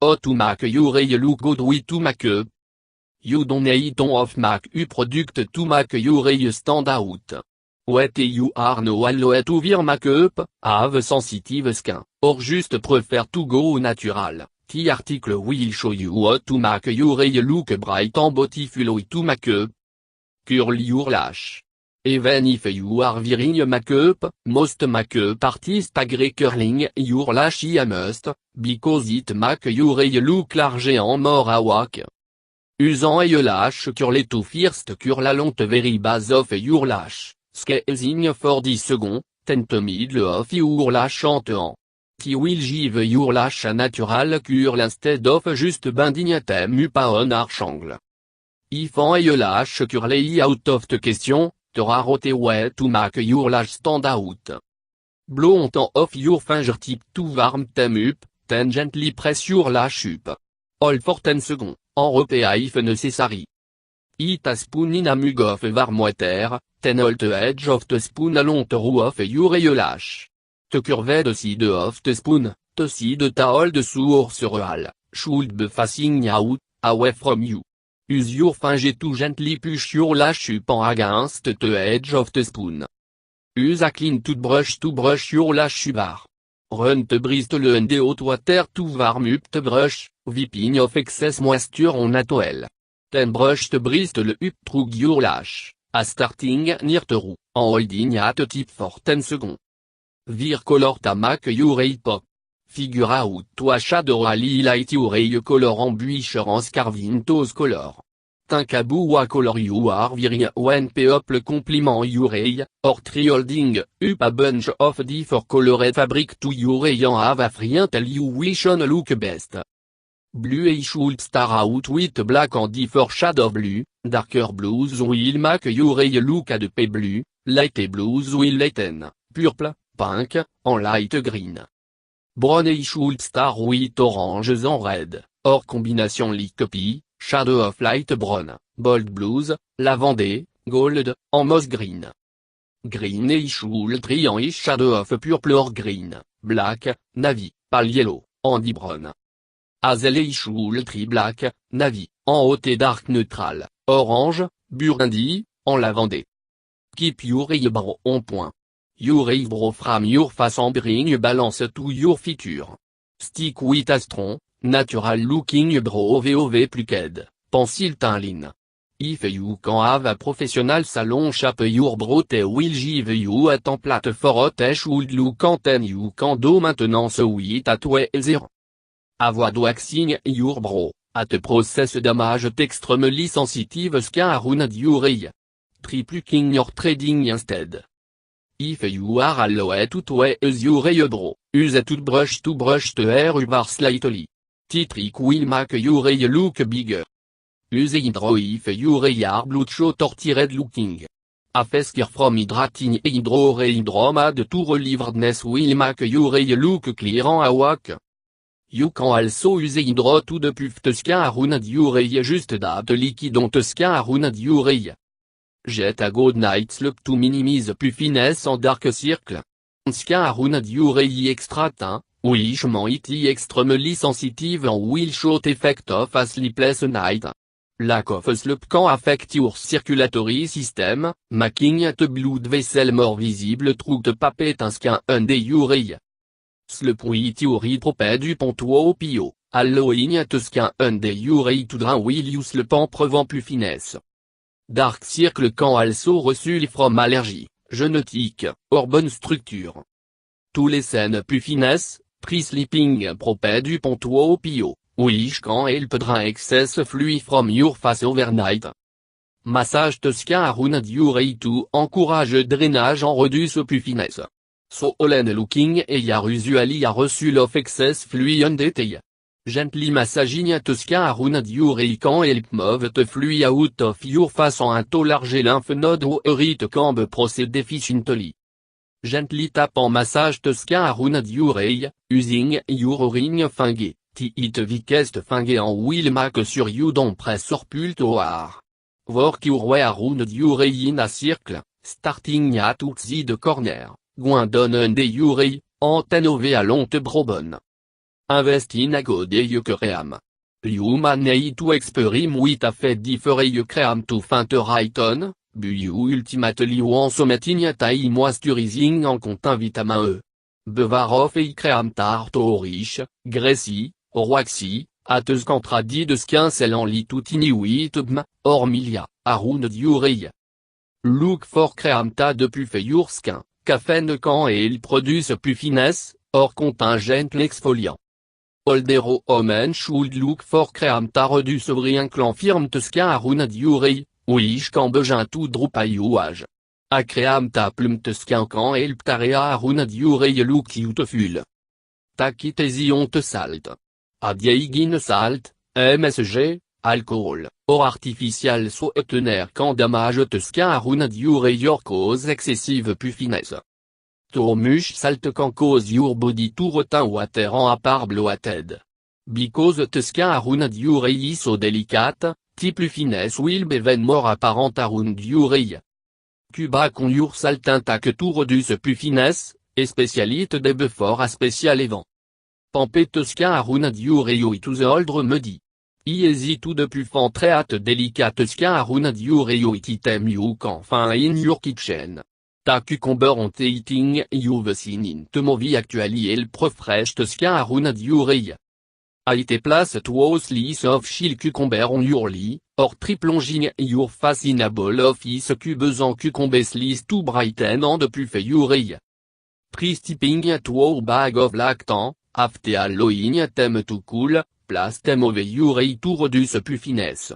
O to make your look good with to make up. You don't need ton of make up product to make your stand out. What you are no allow to wear make up, have sensitive skin, or just prefer to go natural. The article will show you how to make your look bright and beautiful with to make up. Curl your lash. Even if you are wearing makeup, most makeup artists agree curling your lash is a must, because it make your look large and more awake. Usant a lash curl to first curl along the very base of your lash, squeezing for 10 seconds, then the middle of your lash and It will give your lash a natural curl instead of just bending them up on arch angle. If a lash curl is out of the question, there are a way to make your lash stand out. Blow on top of your fingertip to warm them up, then gently press your lash up. Hold for 10 seconds, en repeat if necessary. Eat a spoon in a mug of warm water, then hold the edge of the spoon along the root of your eyelash. The curved side of the spoon, the side to hold the source real, should be facing out, away from you. Use your finger to gently push your lash up against the edge of the spoon. Use a clean toothbrush to brush your lash bar. Run the bristle under hot water to warm up the brush, wiping off excess moisture on a towel. Then brush the bristle up through your lash, starting near the root, and holding at the tip for 10 seconds. Veer color to make your eye pop. Figure out to a shadow highlight your eye color ambiance carving those color. Think about what color you are wearing when people compliment your eye, or try holding up a bunch of different colored fabric to your eye and have a friend tell you which one look best. Blue eye should start out with black and different shade of blue, darker blues will make your eye look a deep blue, light blues will lighten, purple, pink, and light green. Brown eye should start with oranges and red, or combination like copy, shadow of light brown, bold blues, lavender, gold, and moss green. Green eye should try en shadow of purple or green, black, navy, pale yellow, and deep brown. Hazel eye should try black, navy, en haute dark neutral, orange, burgundy, en lavender. Keep your eyebrow on point. Your eyebrow from your face and bring balance to your feature. Stick with a strong, natural looking brow vov plucked, pencil thin line. If you can have a professional salon shape your brow they will give you a template for a they should look and then you can do maintenance with a tweezer. Avoid waxing your brow, at a process damage extremely sensitive skin around your eye. Try plucking or threading instead. If you are allowed to tweeze your eyebrow, use a toothbrush to brush the hair over slightly. The trick will make your eye look bigger. Use hydro if your eye are bloodshot or tired looking. A fast care from hydrating hydro or hydromade to relievedness will make your eye look clear and awake. You can also use hydro to depuff the skin around your eye just that liquid on the skin around your eye. Get a good night's sleep to minimize puffiness and dark circle. Skin around your eye extra thin, which might be extremely sensitive and will show the effect of a sleepless night. Lack of sleep can affect your circulatory system, making the blood vessel more visible through the papet and skin under your eye. Sleep with your eye propped upon to pio, allowing the skin under your eye to drain while you sleep and prevent puffiness. Dark circle can also result from allergy, génétique, or bonne structure. To lessen puffiness, try sleeping propped upon to pio, which can help drain excess fluid from your face overnight. Massage the skin around your eye to encourage drainage and reduce puffiness. Swollen looking eye are usually a result of excess fluid under the eye. Gently massaging the skin around your eye can help move the fluid out of your face and to large lymph node where it can proceed efficiently. Gently tap and massage the skin around your eye, using your ring finger. It weakest finger and will make sure you don't press or pull too hard. Work your way around your eye in a circle, starting at the corner, going down under your eye, and then over along the brow bone. Investi nagodeye cream. Humanei tu experim a fait differei cream to finteraiton, buyu ultimately en sommetignatai moisturising en contin vitamin E. Bevarof et cream tarto riche, graissi, roaxi, ateus contradi de skincel en litutini uitbm, ormilia, arun diurei. Look for creamta de pufeyur skin, cafen quand et il produce puffiness, or contingent l'exfoliant. Oldero omen schuld look for creamta redus obrien clan firme teskin arun diurei, wish quand begin tout droupayouage. A creamta plum teskin quand et ptarea arun diurei look uteful. Taquitesion te salt. Adiaigin salt, MSG, alcool, or artificial soutener quand damage teskin arun diurei your cause excessive puffiness. Tourmuche salt quand cause your body to retin water en apart bloated. Because teskin arun diurei so delicate, ti puffiness will be then more apparent arun diurei. Cuba con your saltin tac tout redus puffiness, et spécialite des before a spécial event. Pampé teskin arun diurei to the oldre me dit. Iesi tout de puffant très hâte délicat teskin arun diurei item you enfin in your kitchen. Ta cucumber on te eating you've seen in te movie actually el fresh teskin arun diurei. Aite place to slice of chill cucumber on your lee, or triplonging your face in a bowl of is cubes cucumber slice to brighten and puffy urei. Pre-steeping to bag of lactant, after allowing them to cool, place them over urei to reduce puffiness.